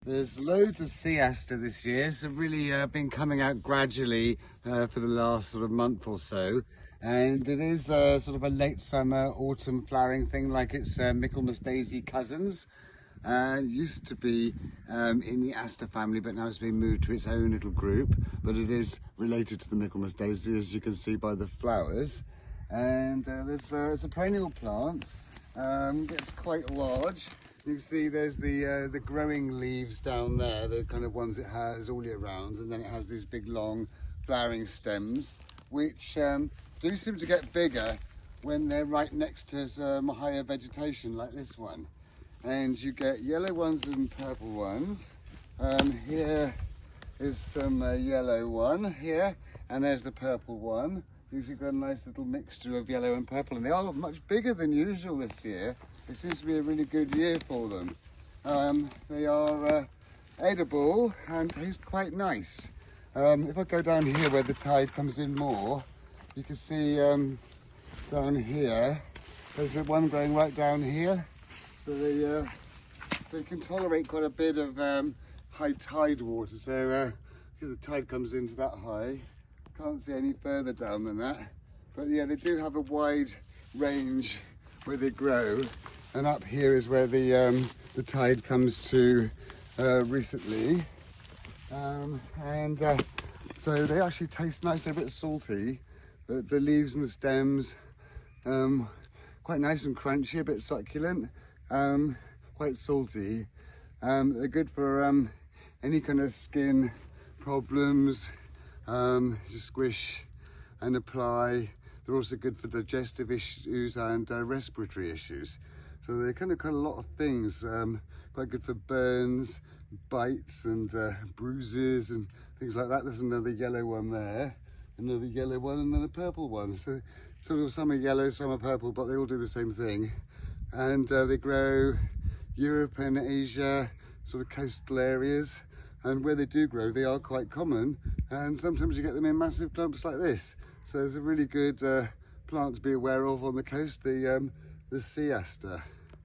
There's loads of sea aster this year. It's really been coming out gradually for the last sort of month or so. And it is sort of a late summer, autumn flowering thing, like it's Michaelmas daisy cousins. It used to be in the aster family, but now it's been moved to its own little group. But it is related to the Michaelmas daisy, as you can see by the flowers. And it's a perennial plant. Gets quite large. You can see there's the growing leaves down there, the kind of ones it has all year round, and then it has these big long flowering stems, which do seem to get bigger when they're right next to some higher vegetation like this one. And you get yellow ones and purple ones. Here is some yellow one here, and there's the purple one. You've got a nice little mixture of yellow and purple, and they are much bigger than usual this year. It seems to be a really good year for them. They are edible and taste quite nice. If I go down here where the tide comes in more, you can see down here, there's one growing right down here. So they can tolerate quite a bit of high tide water. So the tide comes into that high. Can't see any further down than that. But yeah, they do have a wide range where they grow, and up here is where the tide comes to recently, so they actually taste nice. They're a bit salty, but the leaves and the stems quite nice and crunchy, a bit succulent, quite salty. They're good for any kind of skin problems. Just squish and apply. They're also good for digestive issues and respiratory issues. So they kind of got a lot of things. Quite good for burns, bites and bruises and things like that. There's another yellow one there, another yellow one, and then a purple one. So sort of some are yellow, some are purple, but they all do the same thing. And they grow Europe and Asia, sort of coastal areas. And where they do grow, they are quite common. And sometimes you get them in massive clumps like this. So it's a really good plant to be aware of on the coast, the sea aster.